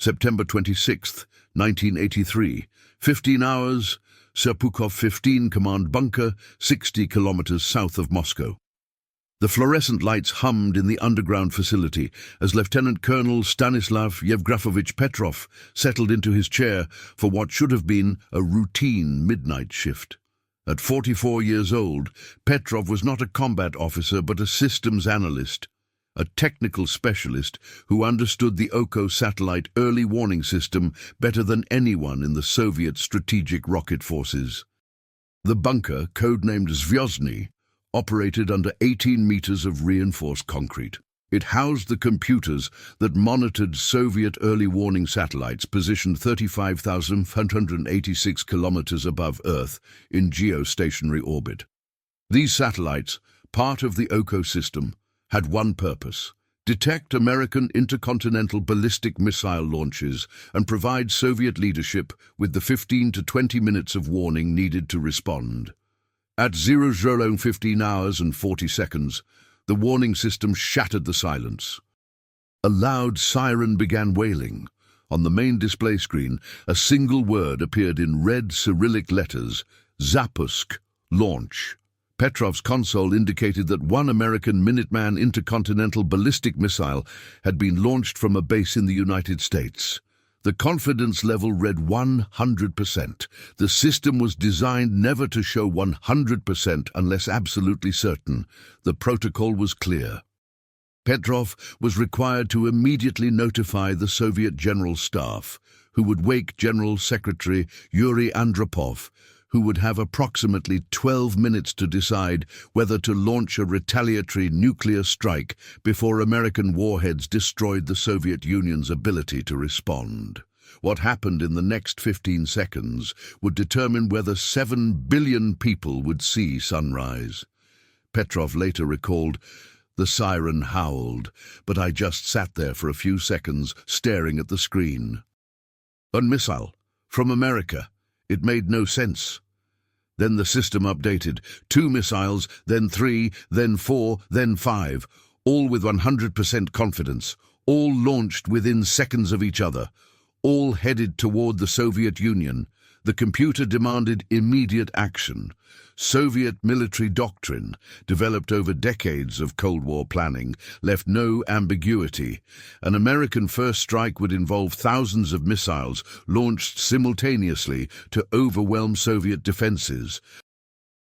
September 26, 1983, 15 hours, Serpukhov 15 Command Bunker, 60 kilometers south of Moscow. The fluorescent lights hummed in the underground facility as Lieutenant Colonel Stanislav Yevgrafovich Petrov settled into his chair for what should have been a routine midnight shift. At 44 years old, Petrov was not a combat officer but a systems analyst, a technical specialist who understood the Oko satellite early warning system better than anyone in the Soviet strategic rocket forces. The bunker, codenamed Zvyozhny, operated under 18 meters of reinforced concrete. It housed the computers that monitored Soviet early warning satellites positioned 35,586 kilometers above Earth in geostationary orbit. These satellites, part of the Oko system, had one purpose: detect American intercontinental ballistic missile launches and provide Soviet leadership with the 15 to 20 minutes of warning needed to respond. At 00:15 hours and 40 seconds, the warning system shattered the silence. A loud siren began wailing. On the main display screen, a single word appeared in red Cyrillic letters: Zapusk, launch. Petrov's console indicated that one American Minuteman intercontinental ballistic missile had been launched from a base in the United States. The confidence level read 100%. The system was designed never to show 100% unless absolutely certain. The protocol was clear. Petrov was required to immediately notify the Soviet General Staff, who would wake General Secretary Yuri Andropov, who would have approximately 12 minutes to decide whether to launch a retaliatory nuclear strike before American warheads destroyed the Soviet Union's ability to respond. What happened in the next 15 seconds would determine whether 7 billion people would see sunrise. Petrov later recalled, "The siren howled, but I just sat there for a few seconds staring at the screen. A missile from America. It made no sense. Then the system updated. 2 missiles, then 3, then 4, then 5, all with 100% confidence, all launched within seconds of each other, all headed toward the Soviet Union. The computer demanded immediate action. Soviet military doctrine, developed over decades of Cold War planning, left no ambiguity. An American first strike would involve thousands of missiles launched simultaneously to overwhelm Soviet defenses.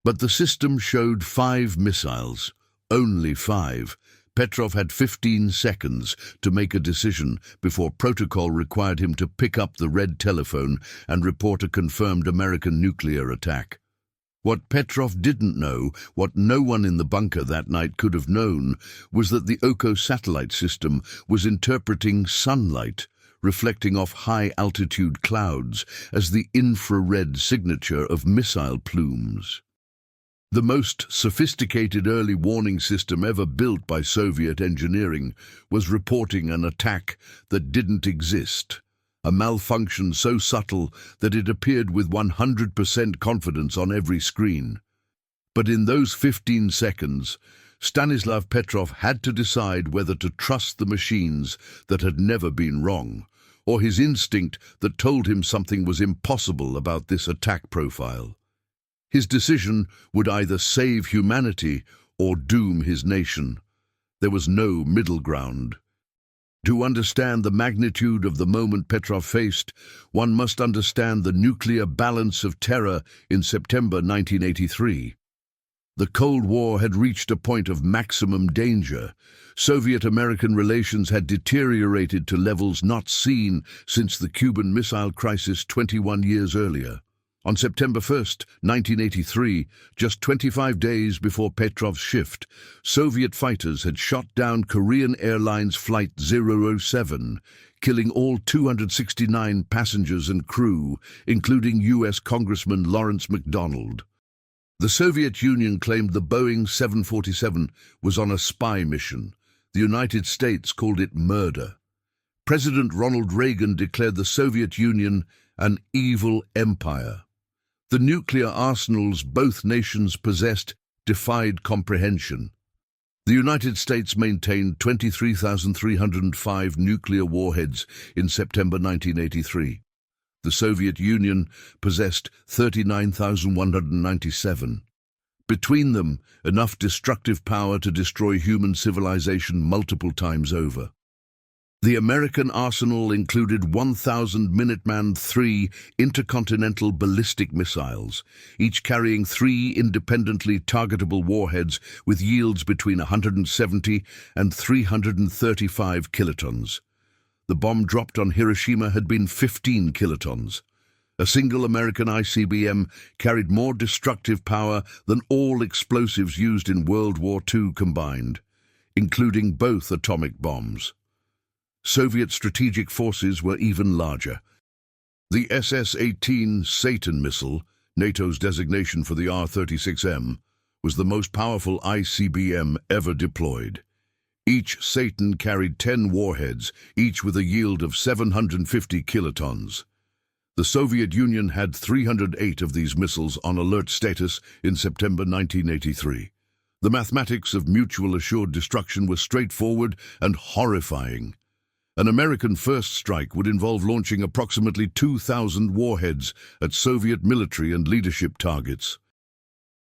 But the system showed 5 missiles, only 5. Petrov had 15 seconds to make a decision before protocol required him to pick up the red telephone and report a confirmed American nuclear attack. What Petrov didn't know, what no one in the bunker that night could have known, was that the Oko satellite system was interpreting sunlight, reflecting off high-altitude clouds, as the infrared signature of missile plumes. The most sophisticated early warning system ever built by Soviet engineering was reporting an attack that didn't exist, a malfunction so subtle that it appeared with 100% confidence on every screen. But in those 15 seconds, Stanislav Petrov had to decide whether to trust the machines that had never been wrong, or his instinct that told him something was impossible about this attack profile. His decision would either save humanity or doom his nation. There was no middle ground. To understand the magnitude of the moment Petrov faced, one must understand the nuclear balance of terror in September 1983. The Cold War had reached a point of maximum danger. Soviet-American relations had deteriorated to levels not seen since the Cuban Missile Crisis 21 years earlier. On September 1, 1983, just 25 days before Petrov's shift, Soviet fighters had shot down Korean Airlines Flight 007, killing all 269 passengers and crew, including U.S. Congressman Lawrence McDonald. The Soviet Union claimed the Boeing 747 was on a spy mission. The United States called it murder. President Ronald Reagan declared the Soviet Union an evil empire. The nuclear arsenals both nations possessed defied comprehension. The United States maintained 23,305 nuclear warheads in September 1983. The Soviet Union possessed 39,197. Between them, enough destructive power to destroy human civilization multiple times over. The American arsenal included 1,000 Minuteman III intercontinental ballistic missiles, each carrying 3 independently targetable warheads with yields between 170 and 335 kilotons. The bomb dropped on Hiroshima had been 15 kilotons. A single American ICBM carried more destructive power than all explosives used in World War II combined, including both atomic bombs. Soviet strategic forces were even larger. The SS-18 Satan missile, NATO's designation for the R-36M, was the most powerful ICBM ever deployed. Each Satan carried 10 warheads, each with a yield of 750 kilotons. The Soviet Union had 308 of these missiles on alert status in September 1983. The mathematics of mutual assured destruction were straightforward and horrifying. An American first strike would involve launching approximately 2,000 warheads at Soviet military and leadership targets.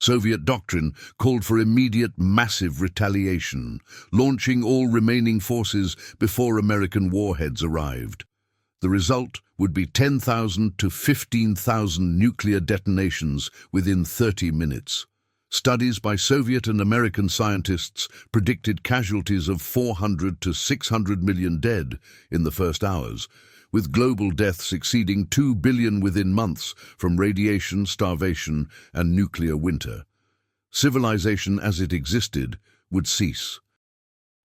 Soviet doctrine called for immediate massive retaliation, launching all remaining forces before American warheads arrived. The result would be 10,000 to 15,000 nuclear detonations within 30 minutes. Studies by Soviet and American scientists predicted casualties of 400 to 600 million dead in the first hours, with global deaths exceeding 2 billion within months from radiation, starvation, and nuclear winter. Civilization as it existed would cease.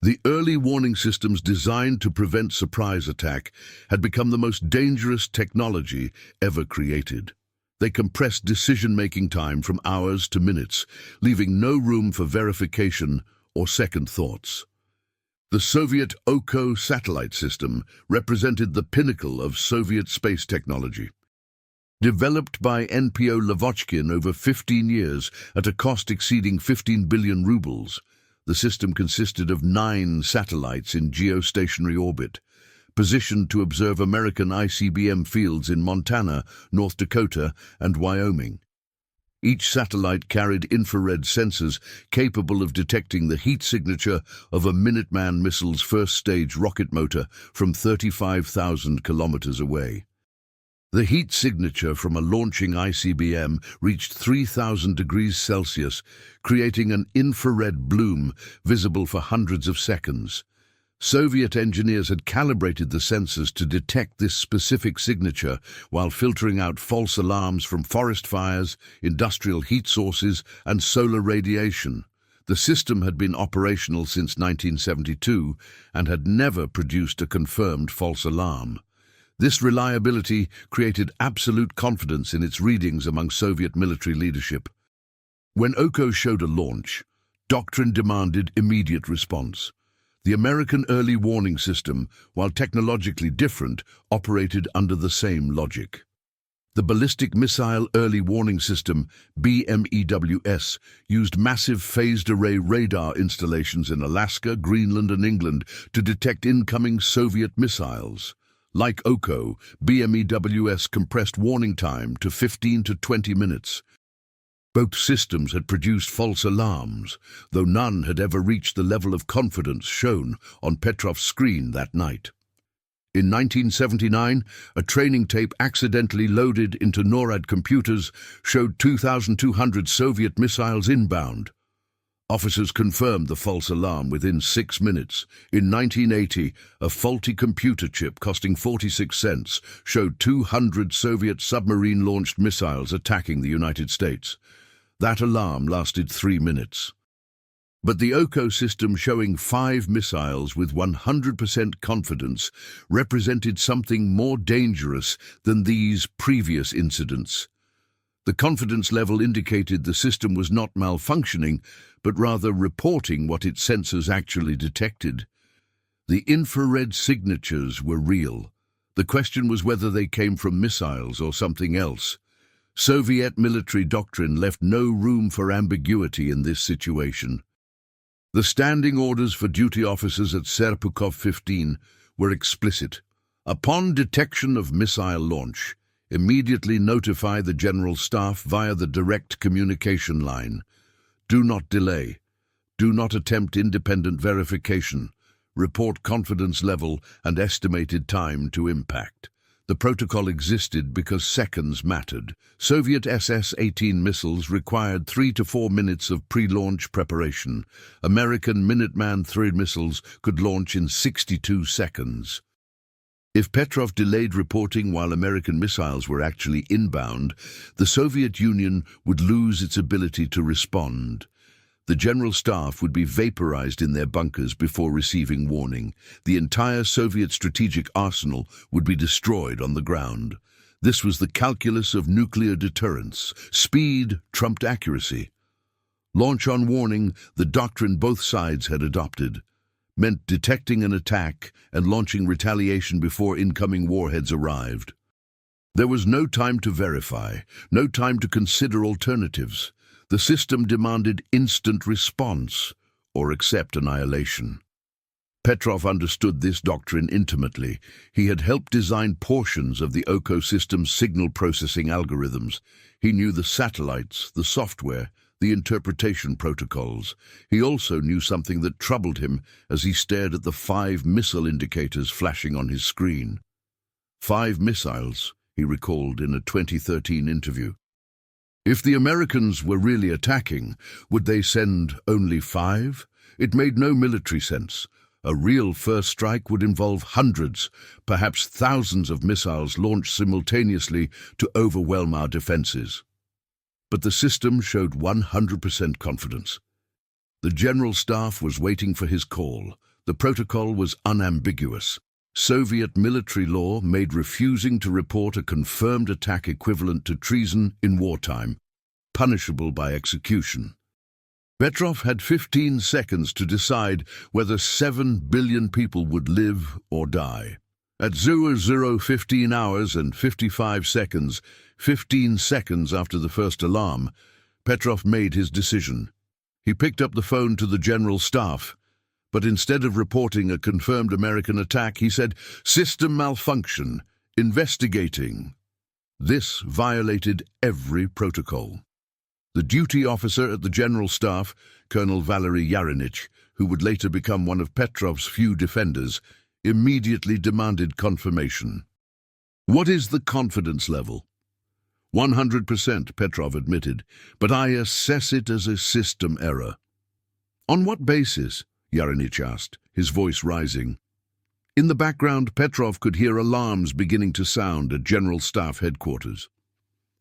The early warning systems designed to prevent surprise attack had become the most dangerous technology ever created. They compressed decision-making time from hours to minutes, leaving no room for verification or second thoughts. The Soviet Oko satellite system represented the pinnacle of Soviet space technology. Developed by NPO Lavochkin over 15 years at a cost exceeding 15 billion rubles, the system consisted of 9 satellites in geostationary orbit, positioned to observe American ICBM fields in Montana, North Dakota, and Wyoming. Each satellite carried infrared sensors capable of detecting the heat signature of a Minuteman missile's first-stage rocket motor from 35,000 kilometers away. The heat signature from a launching ICBM reached 3,000 degrees Celsius, creating an infrared bloom visible for hundreds of seconds. Soviet engineers had calibrated the sensors to detect this specific signature while filtering out false alarms from forest fires, industrial heat sources, and solar radiation. The system had been operational since 1972 and had never produced a confirmed false alarm. This reliability created absolute confidence in its readings among Soviet military leadership. When Oko showed a launch, doctrine demanded immediate response. The American early warning system, while technologically different, operated under the same logic. The Ballistic Missile Early Warning System, BMEWS, used massive phased-array radar installations in Alaska, Greenland, and England to detect incoming Soviet missiles. Like Oko, BMEWS compressed warning time to 15 to 20 minutes. Both systems had produced false alarms, though none had ever reached the level of confidence shown on Petrov's screen that night. In 1979, a training tape accidentally loaded into NORAD computers showed 2,200 Soviet missiles inbound. Officers confirmed the false alarm within 6 minutes. In 1980, a faulty computer chip costing 46 cents showed 200 Soviet submarine-launched missiles attacking the United States. That alarm lasted 3 minutes. But the Oko system showing 5 missiles with 100% confidence represented something more dangerous than these previous incidents. The confidence level indicated the system was not malfunctioning, but rather reporting what its sensors actually detected. The infrared signatures were real. The question was whether they came from missiles or something else. Soviet military doctrine left no room for ambiguity in this situation. The standing orders for duty officers at Serpukhov 15 were explicit. Upon detection of missile launch, immediately notify the General Staff via the direct communication line. Do not delay. Do not attempt independent verification. Report confidence level and estimated time to impact. The protocol existed because seconds mattered. Soviet SS-18 missiles required 3 to 4 minutes of pre-launch preparation. American Minuteman III missiles could launch in 62 seconds. If Petrov delayed reporting while American missiles were actually inbound, the Soviet Union would lose its ability to respond. The General Staff would be vaporized in their bunkers before receiving warning. The entire Soviet strategic arsenal would be destroyed on the ground. This was the calculus of nuclear deterrence. Speed trumped accuracy. Launch on warning, the doctrine both sides had adopted, meant detecting an attack and launching retaliation before incoming warheads arrived. There was no time to verify, no time to consider alternatives. The system demanded instant response or accept annihilation. Petrov understood this doctrine intimately. He had helped design portions of the OCO system's signal processing algorithms. He knew the satellites, the software, the interpretation protocols. He also knew something that troubled him as he stared at the 5 missile indicators flashing on his screen. 5 missiles, he recalled in a 2013 interview. If the Americans were really attacking, would they send only 5? It made no military sense. A real first strike would involve hundreds, perhaps thousands of missiles launched simultaneously to overwhelm our defenses. But the system showed 100% confidence. The General Staff was waiting for his call. The protocol was unambiguous. Soviet military law made refusing to report a confirmed attack equivalent to treason in wartime, punishable by execution. Petrov had 15 seconds to decide whether 7 billion people would live or die. At 00:15 hours and 55 seconds, 15 seconds after the first alarm, Petrov made his decision. He picked up the phone to the General Staff, but instead of reporting a confirmed American attack, he said, "System malfunction, investigating." This violated every protocol. The duty officer at the General Staff, Colonel Valery Yarenich, who would later become one of Petrov's few defenders, immediately demanded confirmation. "What is the confidence level?" 100%, Petrov admitted, "but I assess it as a system error." "On what basis?" Yarenich asked, his voice rising. In the background, Petrov could hear alarms beginning to sound at General Staff headquarters.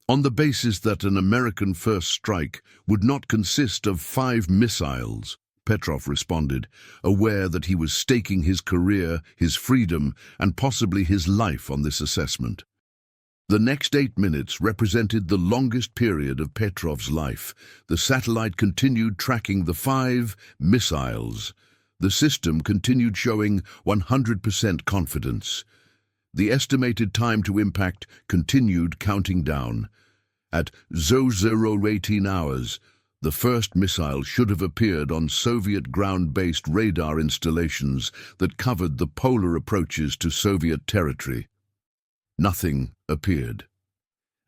"On the basis that an American first strike would not consist of 5 missiles," Petrov responded, aware that he was staking his career, his freedom, and possibly his life on this assessment. The next 8 minutes represented the longest period of Petrov's life. The satellite continued tracking the 5 missiles. The system continued showing 100% confidence. The estimated time to impact continued counting down. At 00:18 hours, the first missile should have appeared on Soviet ground-based radar installations that covered the polar approaches to Soviet territory. Nothing appeared.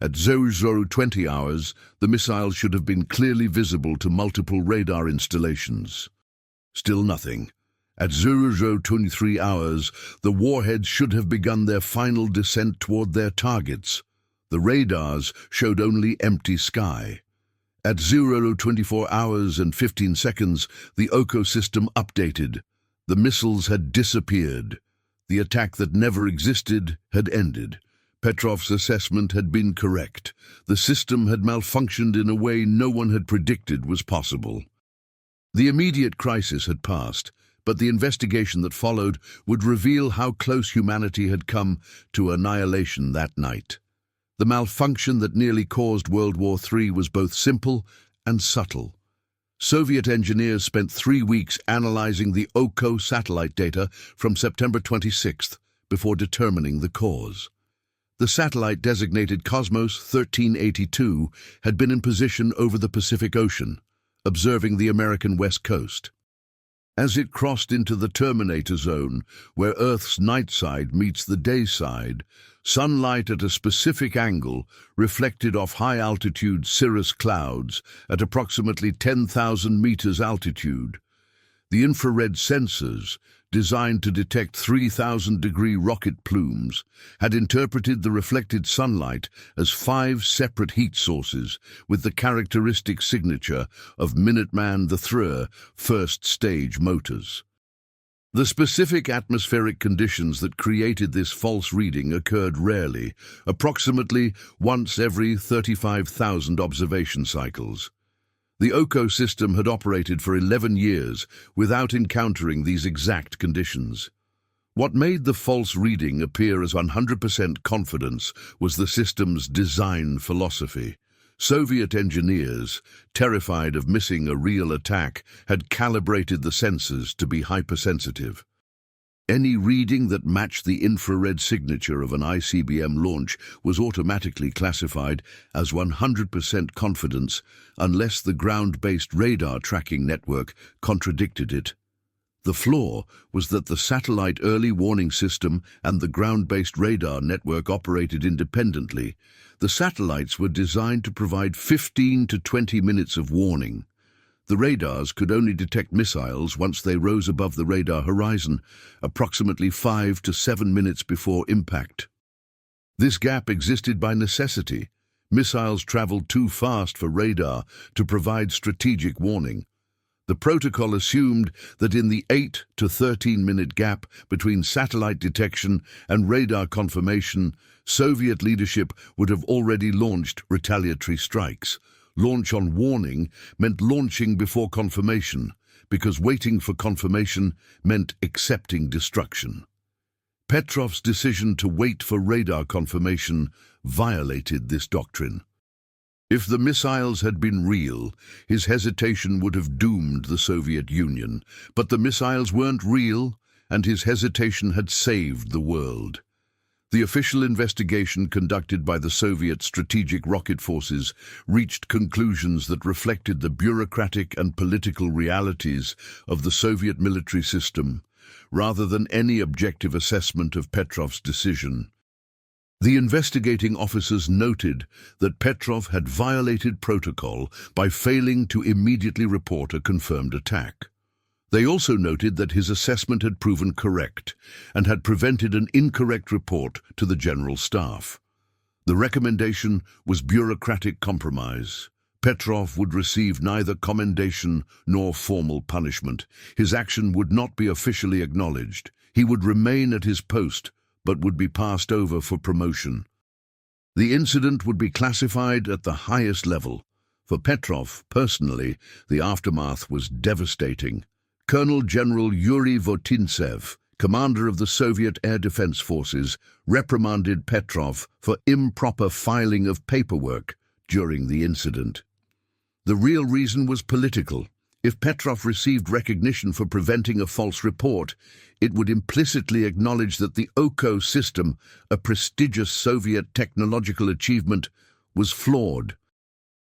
At 00:20 hours, the missile should have been clearly visible to multiple radar installations. Still nothing. At 00:23 hours, the warheads should have begun their final descent toward their targets. The radars showed only empty sky. At 00:24 hours and 15 seconds, the OCO system updated. The missiles had disappeared. The attack that never existed had ended. Petrov's assessment had been correct. The system had malfunctioned in a way no one had predicted was possible. The immediate crisis had passed, but the investigation that followed would reveal how close humanity had come to annihilation that night. The malfunction that nearly caused World War III was both simple and subtle. Soviet engineers spent 3 weeks analyzing the OCO satellite data from September 26th before determining the cause. The satellite designated Cosmos 1382 had been in position over the Pacific Ocean, observing the American West Coast. As it crossed into the terminator zone, where Earth's night side meets the day side, sunlight at a specific angle reflected off high-altitude cirrus clouds at approximately 10,000 meters altitude. The infrared sensors, designed to detect 3,000-degree rocket plumes, had interpreted the reflected sunlight as 5 separate heat sources with the characteristic signature of Minuteman III first-stage motors. The specific atmospheric conditions that created this false reading occurred rarely, approximately once every 35,000 observation cycles. The OCO system had operated for 11 years without encountering these exact conditions. What made the false reading appear as 100% confidence was the system's design philosophy. Soviet engineers, terrified of missing a real attack, had calibrated the sensors to be hypersensitive. Any reading that matched the infrared signature of an ICBM launch was automatically classified as 100% confidence unless the ground-based radar tracking network contradicted it. The flaw was that the satellite early warning system and the ground-based radar network operated independently. The satellites were designed to provide 15 to 20 minutes of warning. The radars could only detect missiles once they rose above the radar horizon, approximately 5 to 7 minutes before impact. This gap existed by necessity. Missiles traveled too fast for radar to provide strategic warning. The protocol assumed that in the 8 to 13-minute gap between satellite detection and radar confirmation, Soviet leadership would have already launched retaliatory strikes. Launch on warning meant launching before confirmation, because waiting for confirmation meant accepting destruction. Petrov's decision to wait for radar confirmation violated this doctrine. If the missiles had been real, his hesitation would have doomed the Soviet Union. But the missiles weren't real, and his hesitation had saved the world. The official investigation conducted by the Soviet Strategic Rocket Forces reached conclusions that reflected the bureaucratic and political realities of the Soviet military system, rather than any objective assessment of Petrov's decision. The investigating officers noted that Petrov had violated protocol by failing to immediately report a confirmed attack. They also noted that his assessment had proven correct and had prevented an incorrect report to the General Staff. The recommendation was bureaucratic compromise. Petrov would receive neither commendation nor formal punishment. His action would not be officially acknowledged. He would remain at his post, but would be passed over for promotion. The incident would be classified at the highest level. For Petrov, personally, the aftermath was devastating. Colonel General Yuri Votintsev, commander of the Soviet Air Defense Forces, reprimanded Petrov for improper filing of paperwork during the incident. The real reason was political. If Petrov received recognition for preventing a false report, it would implicitly acknowledge that the OCO system, a prestigious Soviet technological achievement, was flawed.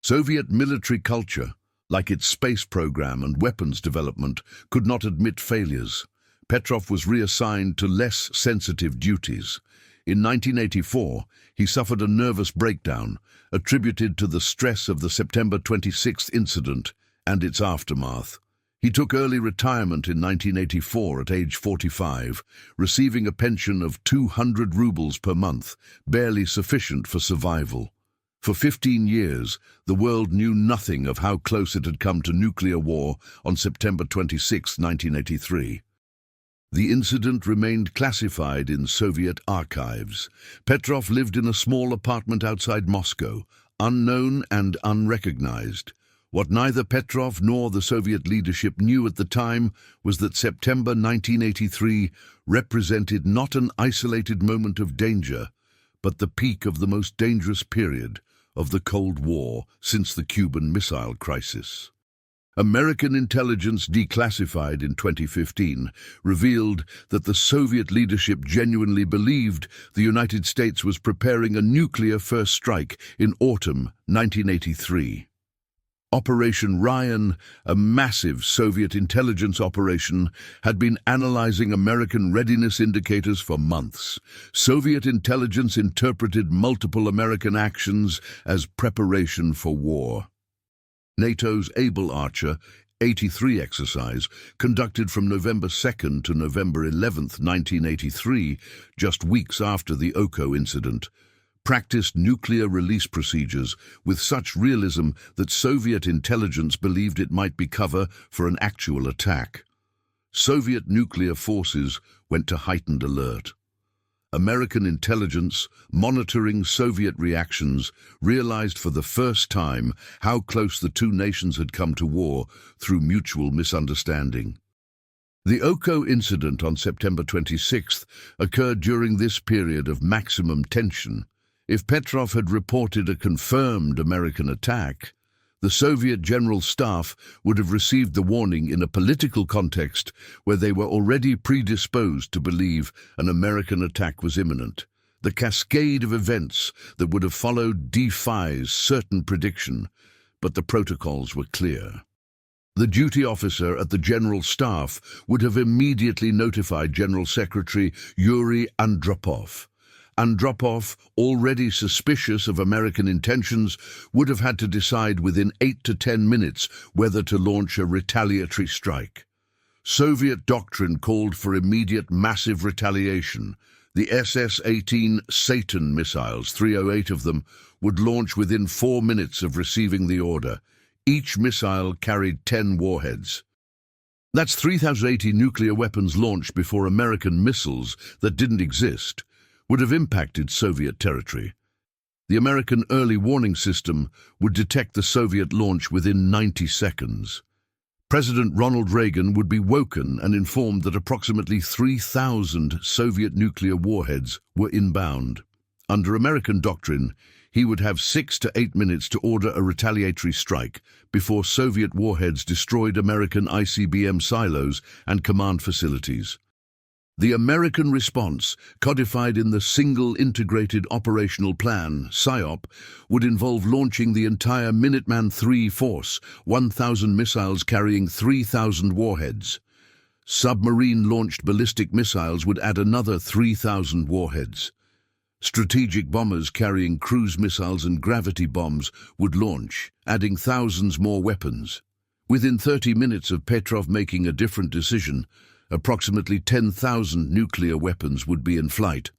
Soviet military culture, like its space program and weapons development, could not admit failures. Petrov was reassigned to less sensitive duties. In 1984, he suffered a nervous breakdown, attributed to the stress of the September 26th incident and its aftermath. He took early retirement in 1984 at age 45, receiving a pension of 200 rubles per month, barely sufficient for survival. For 15 years, the world knew nothing of how close it had come to nuclear war on September 26, 1983. The incident remained classified in Soviet archives. Petrov lived in a small apartment outside Moscow, unknown and unrecognized. What neither Petrov nor the Soviet leadership knew at the time was that September 1983 represented not an isolated moment of danger, but the peak of the most dangerous period of the Cold War since the Cuban Missile Crisis. American intelligence, declassified in 2015, revealed that the Soviet leadership genuinely believed the United States was preparing a nuclear first strike in autumn 1983. Operation Ryan, a massive Soviet intelligence operation, had been analyzing American readiness indicators for months. Soviet intelligence interpreted multiple American actions as preparation for war. NATO's Able Archer 83 exercise, conducted from November 2nd to November 11th, 1983, just weeks after the Oko incident, practiced nuclear release procedures with such realism that Soviet intelligence believed it might be cover for an actual attack. Soviet nuclear forces went to heightened alert. American intelligence, monitoring Soviet reactions, realized for the first time how close the two nations had come to war through mutual misunderstanding. The Oko incident on September 26th occurred during this period of maximum tension. If Petrov had reported a confirmed American attack, the Soviet General Staff would have received the warning in a political context where they were already predisposed to believe an American attack was imminent. The cascade of events that would have followed defies certain prediction, but the protocols were clear. The duty officer at the General Staff would have immediately notified General Secretary Yuri Andropov. Andropov, already suspicious of American intentions, would have had to decide within 8 to 10 minutes whether to launch a retaliatory strike. Soviet doctrine called for immediate massive retaliation. The SS-18 Satan missiles, 308 of them, would launch within 4 minutes of receiving the order. Each missile carried 10 warheads. That's 3,080 nuclear weapons launched before American missiles that didn't exist would have impacted Soviet territory. The American early warning system would detect the Soviet launch within 90 seconds. President Ronald Reagan would be woken and informed that approximately 3,000 Soviet nuclear warheads were inbound. Under American doctrine, he would have 6 to 8 minutes to order a retaliatory strike before Soviet warheads destroyed American ICBM silos and command facilities. The American response, codified in the Single Integrated Operational Plan, SIOP, would involve launching the entire Minuteman III force, 1,000 missiles carrying 3,000 warheads. Submarine-launched ballistic missiles would add another 3,000 warheads. Strategic bombers carrying cruise missiles and gravity bombs would launch, adding thousands more weapons. Within 30 minutes of Petrov making a different decision, approximately 10,000 nuclear weapons would be in flight.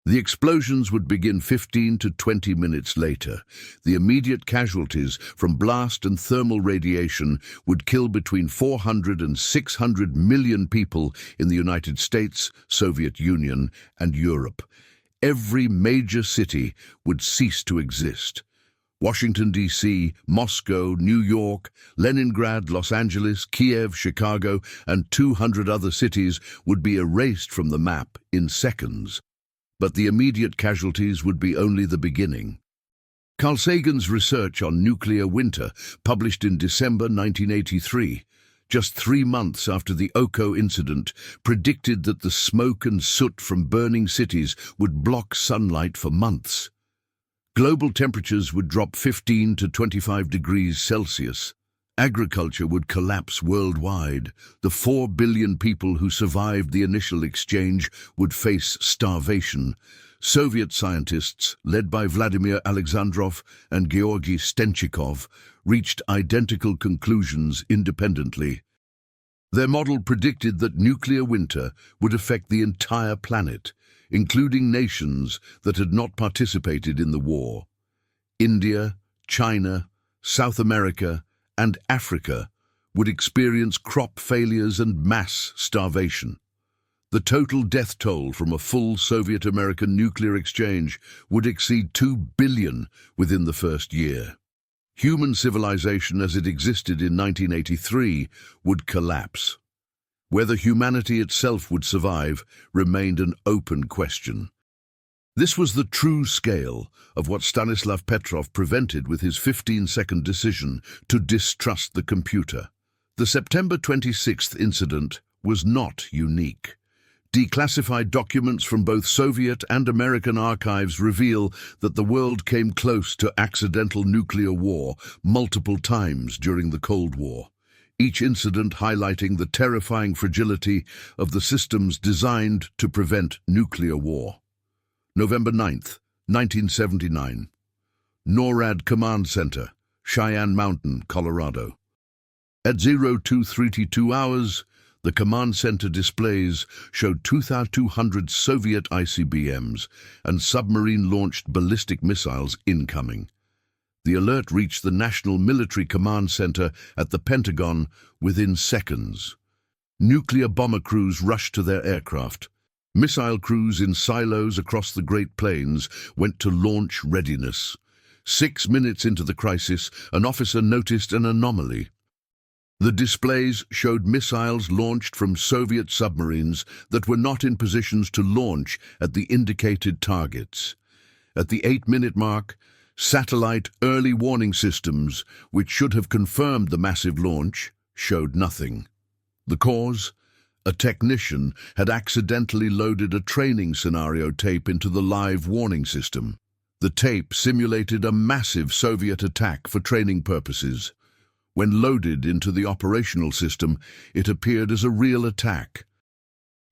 The explosions would begin 15 to 20 minutes later. The immediate casualties from blast and thermal radiation would kill between 400 and 600 million people in the United States, Soviet Union, and Europe. Every major city would cease to exist. Washington, D.C., Moscow, New York, Leningrad, Los Angeles, Kiev, Chicago, and 200 other cities would be erased from the map in seconds. But the immediate casualties would be only the beginning. Carl Sagan's research on nuclear winter, published in December 1983, just 3 months after the Oko incident, predicted that the smoke and soot from burning cities would block sunlight for months. Global temperatures would drop 15 to 25 degrees Celsius. Agriculture would collapse worldwide. The 4 billion people who survived the initial exchange would face starvation. Soviet scientists, led by Vladimir Alexandrov and Georgy Stenchikov, reached identical conclusions independently. Their model predicted that nuclear winter would affect the entire planet, including nations that had not participated in the war. India, China, South America, and Africa would experience crop failures and mass starvation. The total death toll from a full Soviet-American nuclear exchange would exceed 2 billion within the first year. Human civilization as it existed in 1983 would collapse. Whether humanity itself would survive remained an open question. This was the true scale of what Stanislav Petrov prevented with his 15-second decision to distrust the computer. The September 26th incident was not unique. Declassified documents from both Soviet and American archives reveal that the world came close to accidental nuclear war multiple times during the Cold War, each incident highlighting the terrifying fragility of the systems designed to prevent nuclear war. November 9th, 1979. NORAD Command Center, Cheyenne Mountain, Colorado. At 0232 hours, the command center displays showed 2,200 Soviet ICBMs and submarine-launched ballistic missiles incoming. The alert reached the National Military Command Center at the Pentagon within seconds. Nuclear bomber crews rushed to their aircraft. Missile crews in silos across the Great Plains went to launch readiness. 6 minutes into the crisis, an officer noticed an anomaly. The displays showed missiles launched from Soviet submarines that were not in positions to launch at the indicated targets. At the 8-minute mark, satellite early warning systems, which should have confirmed the massive launch, showed nothing. The cause? A technician had accidentally loaded a training scenario tape into the live warning system. The tape simulated a massive Soviet attack for training purposes. When loaded into the operational system, it appeared as a real attack.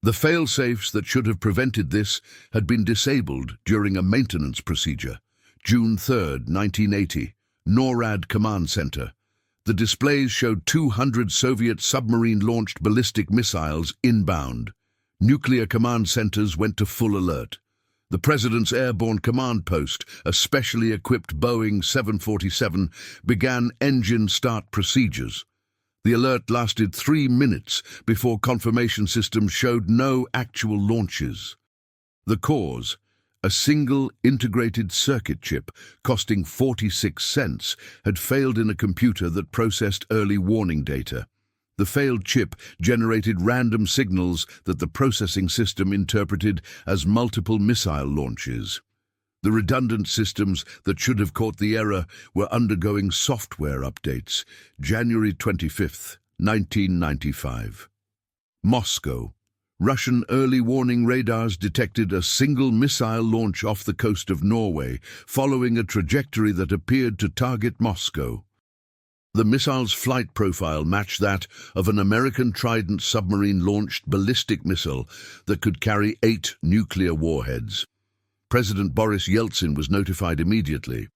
The fail-safes that should have prevented this had been disabled during a maintenance procedure. June 3, 1980, NORAD Command Center. The displays showed 200 Soviet submarine-launched ballistic missiles inbound. Nuclear command centers went to full alert. The President's Airborne Command Post, a specially equipped Boeing 747, began engine start procedures. The alert lasted 3 minutes before confirmation systems showed no actual launches. The cause? A single integrated circuit chip costing 46 cents had failed in a computer that processed early warning data. The failed chip generated random signals that the processing system interpreted as multiple missile launches. The redundant systems that should have caught the error were undergoing software updates. January 25, 1995. Moscow. Russian early warning radars detected a single missile launch off the coast of Norway, following a trajectory that appeared to target Moscow. The missile's flight profile matched that of an American Trident submarine-launched ballistic missile that could carry 8 nuclear warheads. President Boris Yeltsin was notified immediately.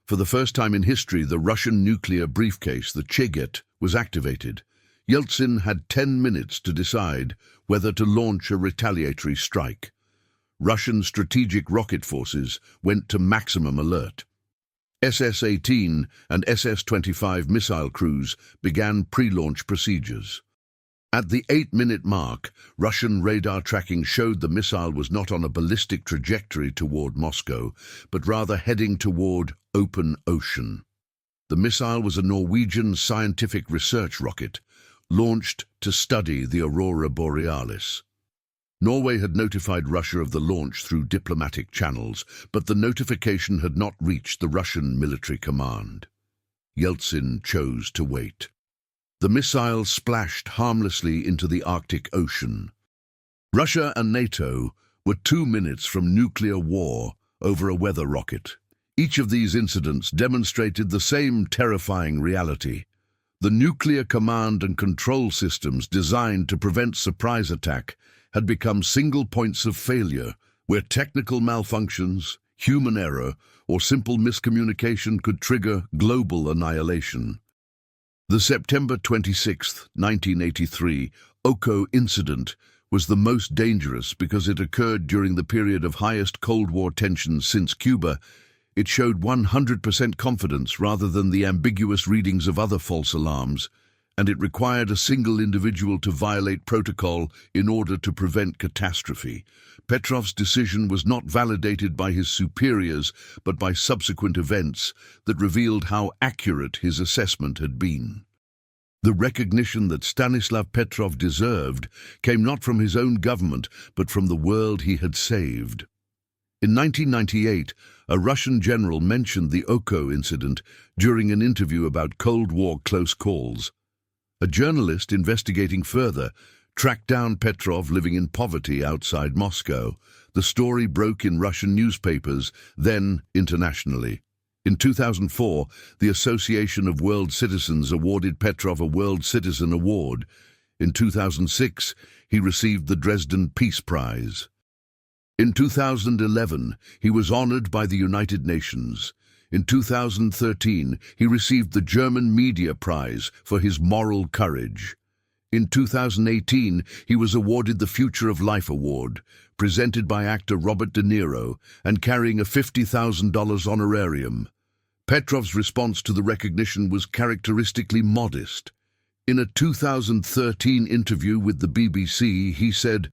For the first time in history, the Russian nuclear briefcase, the Chiget, was activated. Yeltsin had 10 minutes to decide whether to launch a retaliatory strike. Russian strategic rocket forces went to maximum alert. SS-18 and SS-25 missile crews began pre-launch procedures. At the 8-minute mark, Russian radar tracking showed the missile was not on a ballistic trajectory toward Moscow, but rather heading toward open ocean. The missile was a Norwegian scientific research rocket, launched to study the aurora borealis. Norway had notified Russia of the launch through diplomatic channels, but the notification had not reached the Russian military command. Yeltsin chose to wait. The missile splashed harmlessly into the Arctic Ocean. Russia and NATO were 2 minutes from nuclear war over a weather rocket. Each of these incidents demonstrated the same terrifying reality. The nuclear command and control systems designed to prevent surprise attack had become single points of failure where technical malfunctions, human error, or simple miscommunication could trigger global annihilation. The September 26, 1983, Oko incident was the most dangerous because it occurred during the period of highest Cold War tensions since Cuba. It showed 100% confidence rather than the ambiguous readings of other false alarms, and it required a single individual to violate protocol in order to prevent catastrophe. Petrov's decision was not validated by his superiors, but by subsequent events that revealed how accurate his assessment had been. The recognition that Stanislav Petrov deserved came not from his own government, but from the world he had saved. In 1998, a Russian general mentioned the Oko incident during an interview about Cold War close calls. A journalist investigating further tracked down Petrov living in poverty outside Moscow. The story broke in Russian newspapers, then internationally. In 2004, the Association of World Citizens awarded Petrov a World Citizen Award. In 2006, he received the Dresden Peace Prize. In 2011, he was honored by the United Nations. In 2013, he received the German Media Prize for his moral courage. In 2018, he was awarded the Future of Life Award, presented by actor Robert De Niro, and carrying a $50,000 honorarium. Petrov's response to the recognition was characteristically modest. In a 2013 interview with the BBC, he said,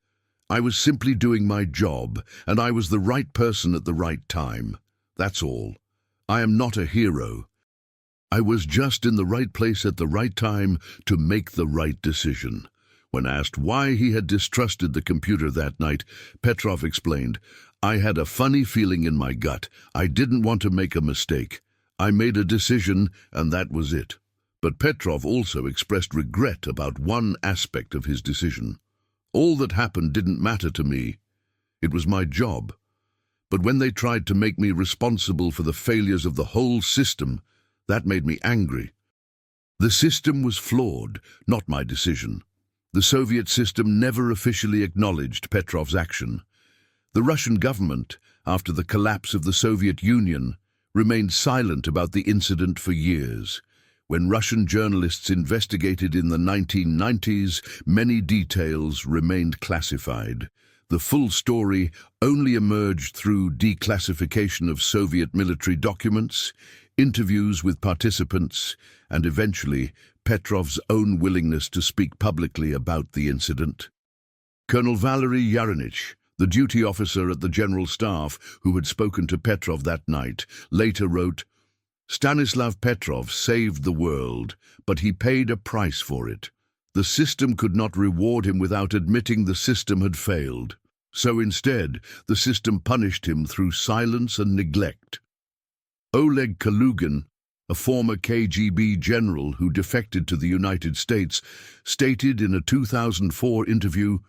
"I was simply doing my job, and I was the right person at the right time. That's all. I am not a hero. I was just in the right place at the right time to make the right decision." When asked why he had distrusted the computer that night, Petrov explained, "I had a funny feeling in my gut. I didn't want to make a mistake. I made a decision, and that was it." But Petrov also expressed regret about one aspect of his decision. "All that happened didn't matter to me. It was my job. But when they tried to make me responsible for the failures of the whole system, that made me angry. The system was flawed, not my decision." The Soviet system never officially acknowledged Petrov's action. The Russian government, after the collapse of the Soviet Union, remained silent about the incident for years. When Russian journalists investigated in the 1990s, many details remained classified. The full story only emerged through declassification of Soviet military documents, interviews with participants, and eventually Petrov's own willingness to speak publicly about the incident. Colonel Valery Yarenich, the duty officer at the General Staff who had spoken to Petrov that night, later wrote, "Stanislav Petrov saved the world, but he paid a price for it. The system could not reward him without admitting the system had failed. So instead, the system punished him through silence and neglect." Oleg Kalugin, a former KGB general who defected to the United States, stated in a 2004 interview,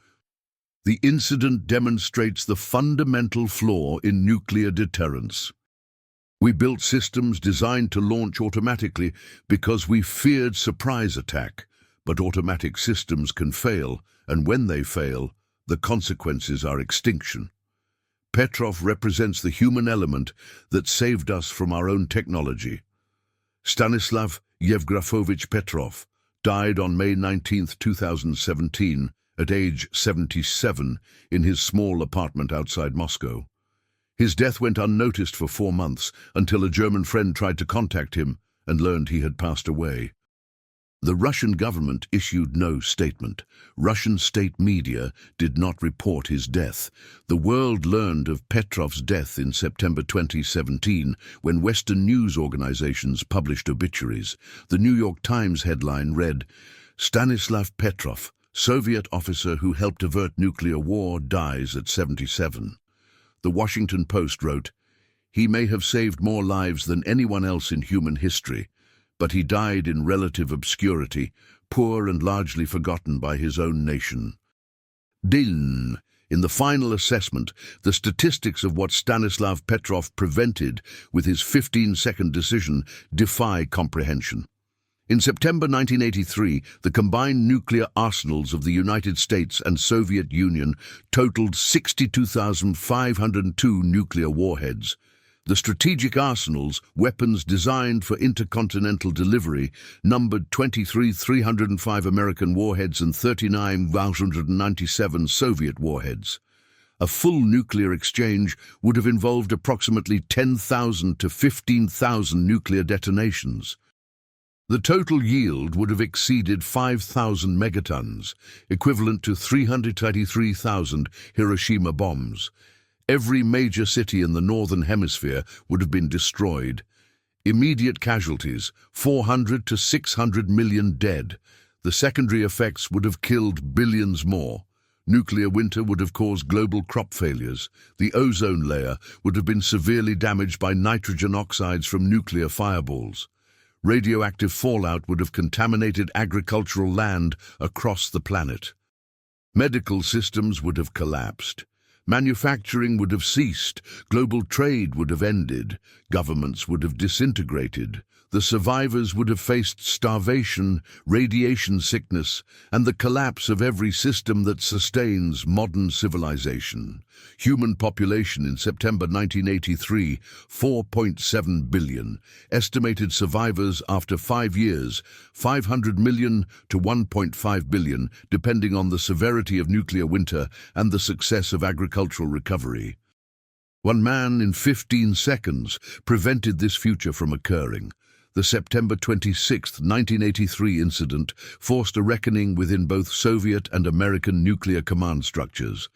"The incident demonstrates the fundamental flaw in nuclear deterrence. We built systems designed to launch automatically because we feared surprise attack, but automatic systems can fail, and when they fail, the consequences are extinction. Petrov represents the human element that saved us from our own technology." Stanislav Yevgrafovich Petrov died on May 19, 2017, at age 77, in his small apartment outside Moscow. His death went unnoticed for 4 months until a German friend tried to contact him and learned he had passed away. The Russian government issued no statement. Russian state media did not report his death. The world learned of Petrov's death in September 2017 when Western news organizations published obituaries. The New York Times headline read, "Stanislav Petrov, Soviet officer who helped avert nuclear war, dies at 77. The Washington Post wrote, "He may have saved more lives than anyone else in human history, but he died in relative obscurity, poor and largely forgotten by his own nation." In the final assessment, the statistics of what Stanislav Petrov prevented with his 15-second decision defy comprehension. In September 1983, the combined nuclear arsenals of the United States and Soviet Union totaled 62,502 nuclear warheads. The strategic arsenals, weapons designed for intercontinental delivery, numbered 23,305 American warheads and 39,197 Soviet warheads. A full nuclear exchange would have involved approximately 10,000 to 15,000 nuclear detonations. The total yield would have exceeded 5,000 megatons, equivalent to 333,000 Hiroshima bombs. Every major city in the Northern Hemisphere would have been destroyed. Immediate casualties, 400 to 600 million dead. The secondary effects would have killed billions more. Nuclear winter would have caused global crop failures. The ozone layer would have been severely damaged by nitrogen oxides from nuclear fireballs. Radioactive fallout would have contaminated agricultural land across the planet. Medical systems would have collapsed. Manufacturing would have ceased, global trade would have ended, governments would have disintegrated, the survivors would have faced starvation, radiation sickness, and the collapse of every system that sustains modern civilization. Human population in September 1983, 4.7 billion. Estimated survivors after 5 years, 500 million to 1.5 billion, depending on the severity of nuclear winter and the success of agricultural recovery. One man in 15 seconds prevented this future from occurring. The September 26, 1983 incident forced a reckoning within both Soviet and American nuclear command structures.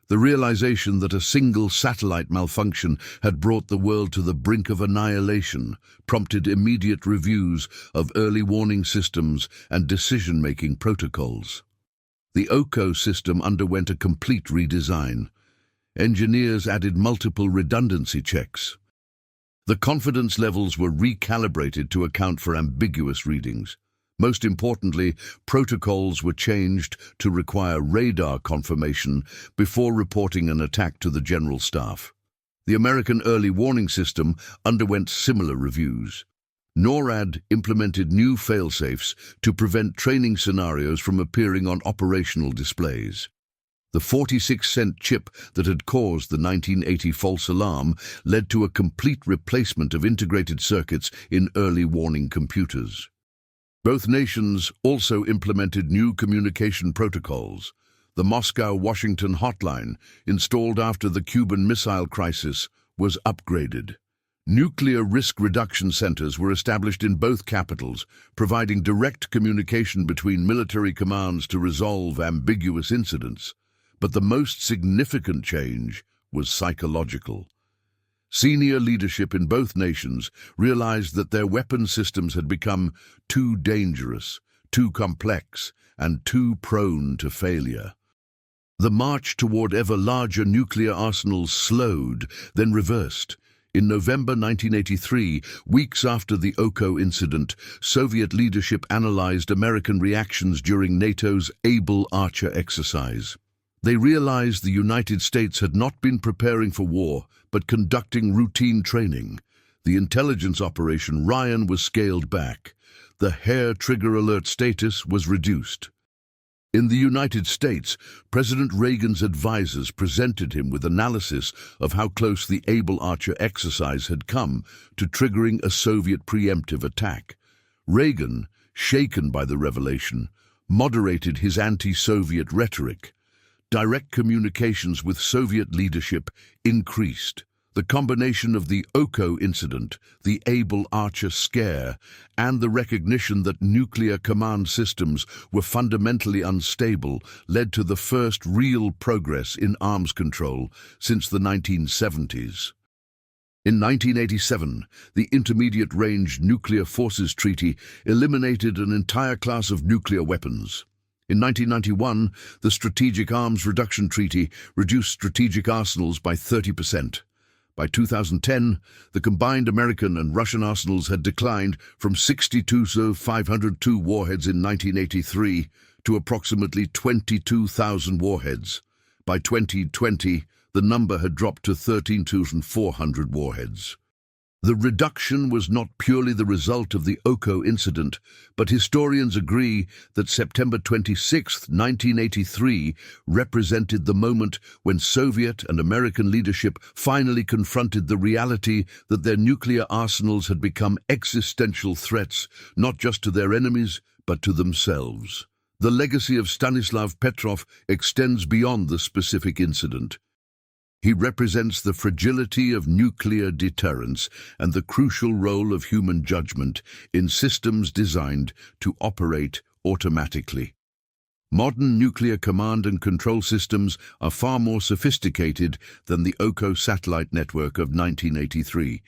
The realization that a single satellite malfunction had brought the world to the brink of annihilation prompted immediate reviews of early warning systems and decision-making protocols. The OCO system underwent a complete redesign. Engineers added multiple redundancy checks. The confidence levels were recalibrated to account for ambiguous readings. Most importantly, protocols were changed to require radar confirmation before reporting an attack to the General Staff. The American early warning system underwent similar reviews. NORAD implemented new fail-safes to prevent training scenarios from appearing on operational displays. The 46-cent chip that had caused the 1980 false alarm led to a complete replacement of integrated circuits in early warning computers. Both nations also implemented new communication protocols. The Moscow-Washington hotline, installed after the Cuban Missile Crisis, was upgraded. Nuclear risk reduction centers were established in both capitals, providing direct communication between military commands to resolve ambiguous incidents. But the most significant change was psychological. Senior leadership in both nations realized that their weapon systems had become too dangerous, too complex, and too prone to failure. The march toward ever larger nuclear arsenals slowed, then reversed. In November 1983, weeks after the OCO incident, Soviet leadership analyzed American reactions during NATO's Able Archer exercise. They realized the United States had not been preparing for war, but conducting routine training. The intelligence operation Ryan was scaled back. The hair trigger alert status was reduced. In the United States, President Reagan's advisors presented him with analysis of how close the Able Archer exercise had come to triggering a Soviet preemptive attack. Reagan, shaken by the revelation, moderated his anti-Soviet rhetoric. Direct communications with Soviet leadership increased. The combination of the OCO incident, the Able Archer scare, and the recognition that nuclear command systems were fundamentally unstable led to the first real progress in arms control since the 1970s. In 1987, the Intermediate Range Nuclear Forces Treaty eliminated an entire class of nuclear weapons. In 1991, the Strategic Arms Reduction Treaty reduced strategic arsenals by 30%. By 2010, the combined American and Russian arsenals had declined from 62 to 502 warheads in 1983 to approximately 22,000 warheads. By 2020, the number had dropped to 13,400 warheads. The reduction was not purely the result of the OCO incident, but historians agree that September 26, 1983, represented the moment when Soviet and American leadership finally confronted the reality that their nuclear arsenals had become existential threats, not just to their enemies, but to themselves. The legacy of Stanislav Petrov extends beyond the specific incident. He represents the fragility of nuclear deterrence and the crucial role of human judgment in systems designed to operate automatically. Modern nuclear command and control systems are far more sophisticated than the OCO satellite network of 1983.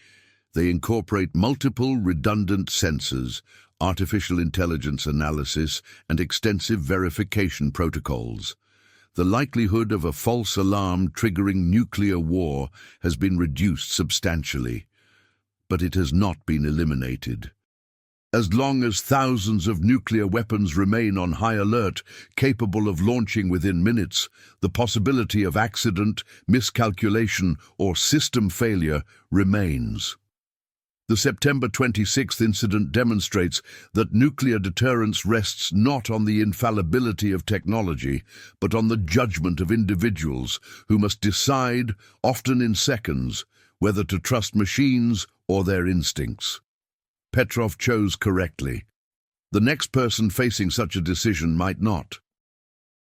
They incorporate multiple redundant sensors, artificial intelligence analysis, and extensive verification protocols. The likelihood of a false alarm triggering nuclear war has been reduced substantially, but it has not been eliminated. As long as thousands of nuclear weapons remain on high alert, capable of launching within minutes, the possibility of accident, miscalculation, or system failure remains. The September 26th incident demonstrates that nuclear deterrence rests not on the infallibility of technology, but on the judgment of individuals who must decide, often in seconds, whether to trust machines or their instincts. Petrov chose correctly. The next person facing such a decision might not.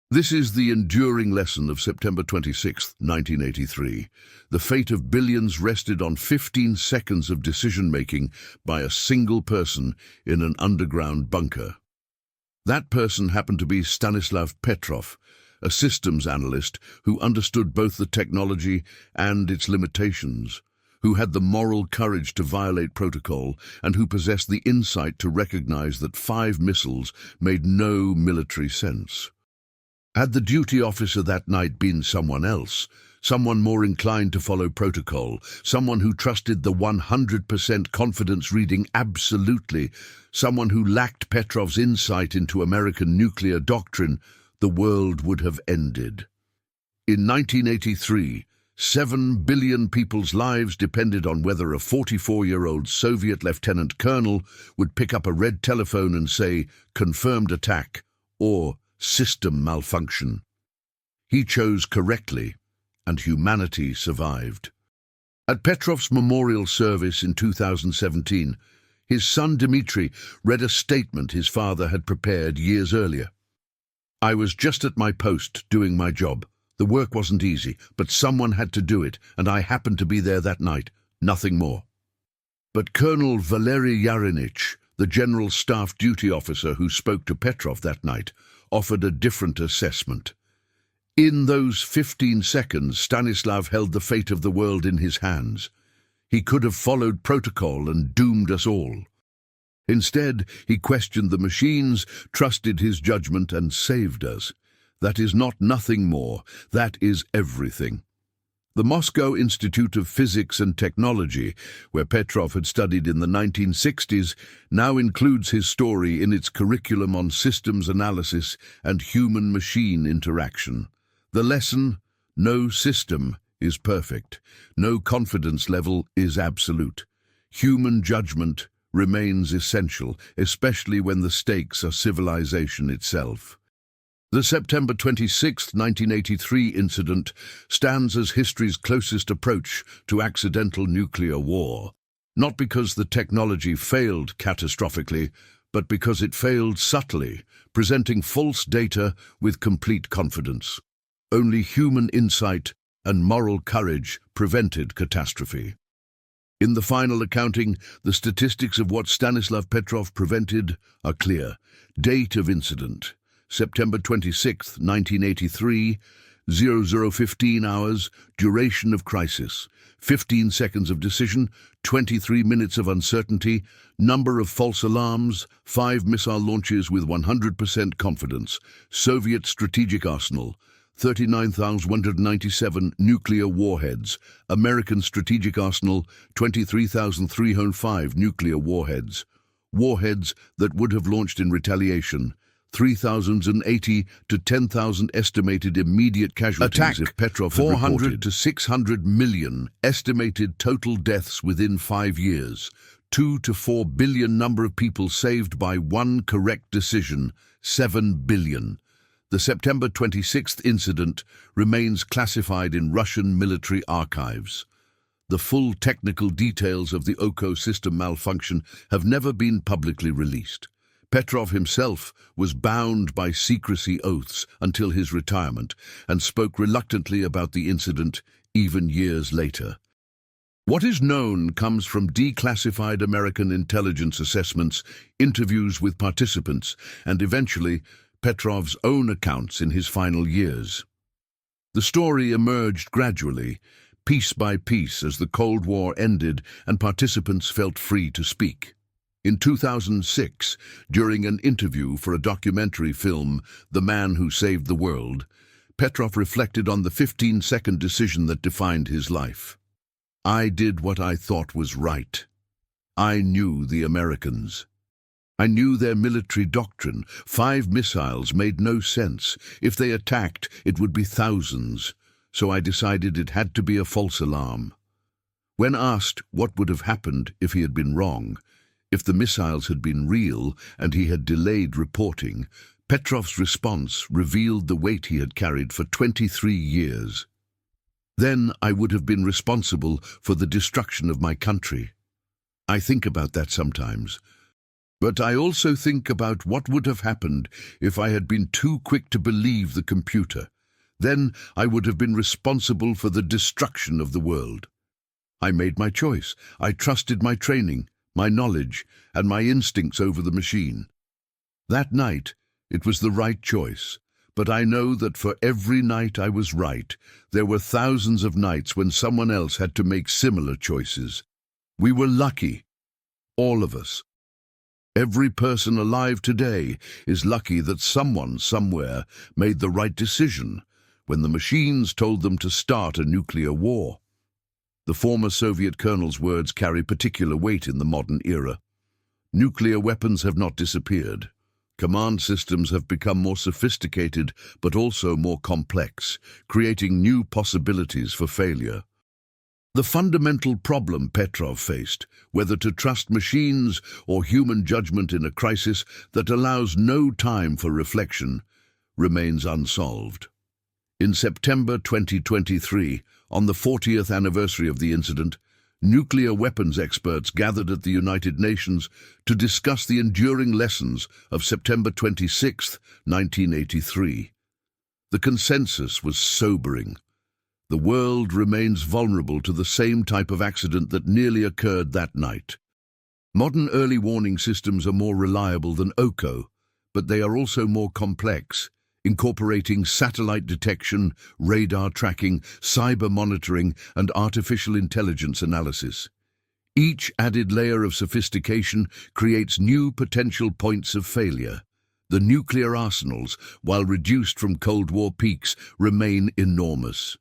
This is the enduring lesson of September 26, 1983. The fate of billions rested on 15 seconds of decision-making by a single person in an underground bunker. That person happened to be Stanislav Petrov, a systems analyst who understood both the technology and its limitations, who had the moral courage to violate protocol, and who possessed the insight to recognize that 5 missiles made no military sense. Had the duty officer that night been someone else, someone more inclined to follow protocol, someone who trusted the 100% confidence reading absolutely, someone who lacked Petrov's insight into American nuclear doctrine, the world would have ended. In 1983, 7 billion people's lives depended on whether a 44-year-old Soviet lieutenant colonel would pick up a red telephone and say, "Confirmed attack," or "System malfunction." He chose correctly, and humanity survived. At Petrov's memorial service in 2017, his son Dmitry read a statement his father had prepared years earlier. "I was just at my post doing my job. The work wasn't easy, but someone had to do it, and I happened to be there that night, nothing more." But Colonel Valery Yarinich, the General Staff Duty Officer who spoke to Petrov that night, offered a different assessment. In those 15 seconds, Stanislav held the fate of the world in his hands. He could have followed protocol and doomed us all. Instead, he questioned the machines, trusted his judgment, and saved us. That is not nothing more, that is everything. The Moscow Institute of Physics and Technology, where Petrov had studied in the 1960s, now includes his story in its curriculum on systems analysis and human-machine interaction. The lesson: no system is perfect. No confidence level is absolute. Human judgment remains essential, especially when the stakes are civilization itself. The September 26, 1983 incident stands as history's closest approach to accidental nuclear war, not because the technology failed catastrophically, but because it failed subtly, presenting false data with complete confidence. Only human insight and moral courage prevented catastrophe. In the final accounting, the statistics of what Stanislav Petrov prevented are clear. Date of incident: September 26, 1983, 00:15 hours, duration of crisis, 15 seconds of decision, 23 minutes of uncertainty, number of false alarms, 5 missile launches with 100% confidence, Soviet strategic arsenal, 39,197 nuclear warheads, American strategic arsenal, 23,305 nuclear warheads. Warheads that would have launched in retaliation, 3,080 to 10,000 estimated immediate casualties if Petrov had 400 to 600 million estimated total deaths within 5 years, 2 to 4 billion number of people saved by one correct decision, 7 billion. The September 26th incident remains classified in Russian military archives. The full technical details of the OCO system malfunction have never been publicly released. Petrov himself was bound by secrecy oaths until his retirement and spoke reluctantly about the incident even years later. What is known comes from declassified American intelligence assessments, interviews with participants, and eventually Petrov's own accounts in his final years. The story emerged gradually, piece by piece, as the Cold War ended and participants felt free to speak. In 2006, during an interview for a documentary film, The Man Who Saved the World, Petrov reflected on the 15-second decision that defined his life. "I did what I thought was right. I knew the Americans. I knew their military doctrine. 5 missiles made no sense. If they attacked, it would be thousands. So I decided it had to be a false alarm. When asked what would have happened if he had been wrong, if the missiles had been real and he had delayed reporting, Petrov's response revealed the weight he had carried for 23 years. Then I would have been responsible for the destruction of my country. I think about that sometimes. But I also think about what would have happened if I had been too quick to believe the computer. Then I would have been responsible for the destruction of the world. I made my choice. I trusted my training, my knowledge, and my instincts over the machine. That night, it was the right choice. But I know that for every night I was right, there were thousands of nights when someone else had to make similar choices. We were lucky. All of us. Every person alive today is lucky that someone somewhere made the right decision when the machines told them to start a nuclear war. The former Soviet colonel's words carry particular weight in the modern era. Nuclear weapons have not disappeared. Command systems have become more sophisticated but also more complex, creating new possibilities for failure. The fundamental problem Petrov faced, whether to trust machines or human judgment in a crisis that allows no time for reflection, remains unsolved. In September 2023, on the 40th anniversary of the incident, nuclear weapons experts gathered at the United Nations to discuss the enduring lessons of September 26, 1983. The consensus was sobering. The world remains vulnerable to the same type of accident that nearly occurred that night. Modern early warning systems are more reliable than OCO, but they are also more complex, incorporating satellite detection, radar tracking, cyber monitoring, and artificial intelligence analysis. Each added layer of sophistication creates new potential points of failure. The nuclear arsenals, while reduced from Cold War peaks, remain enormous.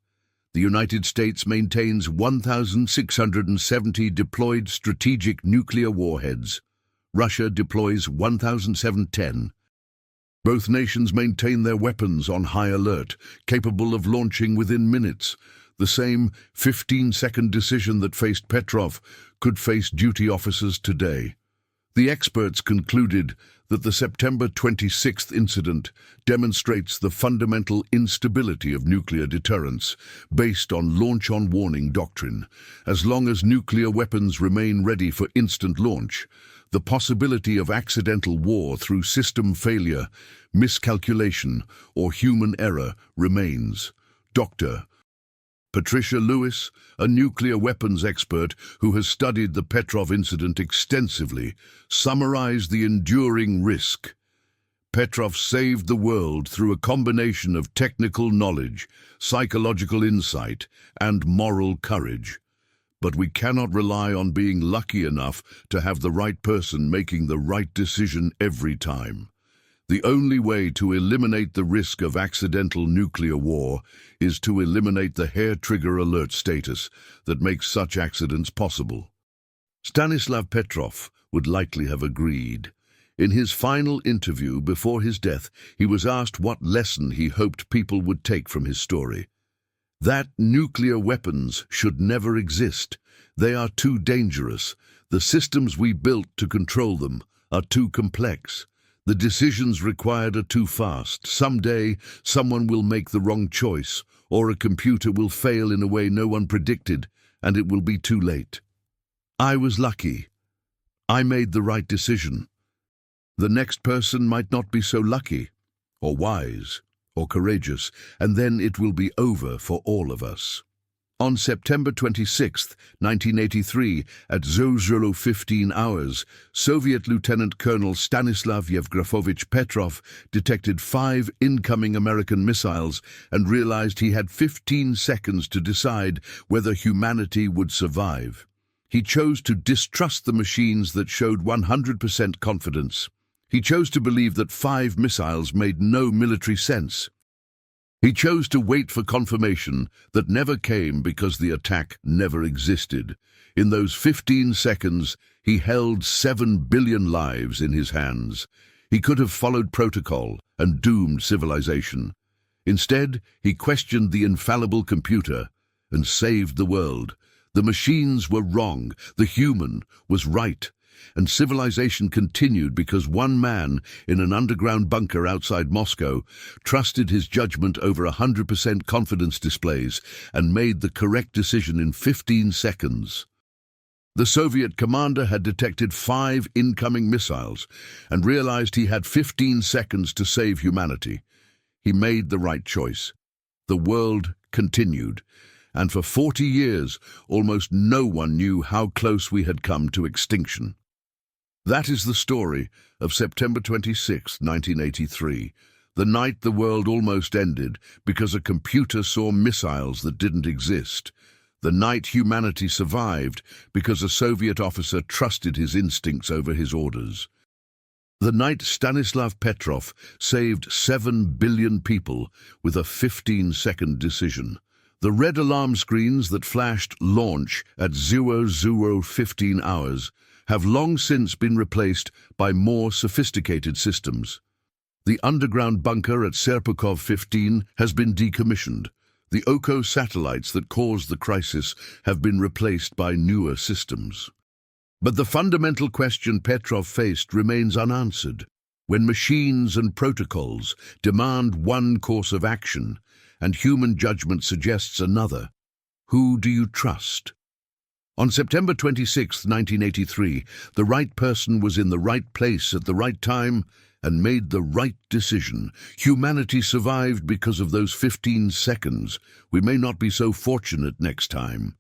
The United States maintains 1,670 deployed strategic nuclear warheads. Russia deploys 1,710. Both nations maintain their weapons on high alert, capable of launching within minutes. The same 15-second decision that faced Petrov could face duty officers today. The experts concluded that the September 26th incident demonstrates the fundamental instability of nuclear deterrence based on launch-on-warning doctrine. As long as nuclear weapons remain ready for instant launch, the possibility of accidental war through system failure, miscalculation, or human error remains. Dr. Patricia Lewis, a nuclear weapons expert who has studied the Petrov incident extensively, summarized the enduring risk. Petrov saved the world through a combination of technical knowledge, psychological insight, and moral courage. But we cannot rely on being lucky enough to have the right person making the right decision every time. The only way to eliminate the risk of accidental nuclear war is to eliminate the hair-trigger alert status that makes such accidents possible. Stanislav Petrov would likely have agreed. In his final interview before his death, he was asked what lesson he hoped people would take from his story. That nuclear weapons should never exist. They are too dangerous. The systems we built to control them are too complex. The decisions required are too fast. Someday, someone will make the wrong choice, or a computer will fail in a way no one predicted, and it will be too late. I was lucky. I made the right decision. The next person might not be so lucky, or wise, or courageous, and then it will be over for all of us. On September 26, 1983, at 00:15 hours, Soviet Lieutenant Colonel Stanislav Yevgrafovich Petrov detected 5 incoming American missiles and realized he had 15 seconds to decide whether humanity would survive. He chose to distrust the machines that showed 100% confidence. He chose to believe that 5 missiles made no military sense. He chose to wait for confirmation that never came because the attack never existed. In those 15 seconds, he held 7 billion lives in his hands. He could have followed protocol and doomed civilization. Instead, he questioned the infallible computer and saved the world. The machines were wrong, the human was right, and civilization continued because one man in an underground bunker outside Moscow trusted his judgment over 100% confidence displays and made the correct decision in 15 seconds. The Soviet commander had detected 5 incoming missiles and realized he had 15 seconds to save humanity. He made the right choice. The world continued, and for 40 years, almost no one knew how close we had come to extinction. That is the story of September 26, 1983, the night the world almost ended because a computer saw missiles that didn't exist. The night humanity survived because a Soviet officer trusted his instincts over his orders. The night Stanislav Petrov saved 7 billion people with a 15-second decision. The red alarm screens that flashed launch at 00:15 hours have long since been replaced by more sophisticated systems. The underground bunker at Serpukhov 15 has been decommissioned. The Oko satellites that caused the crisis have been replaced by newer systems. But the fundamental question Petrov faced remains unanswered. When machines and protocols demand one course of action and human judgment suggests another, who do you trust? On September 26, 1983, the right person was in the right place at the right time and made the right decision. Humanity survived because of those 15 seconds. We may not be so fortunate next time.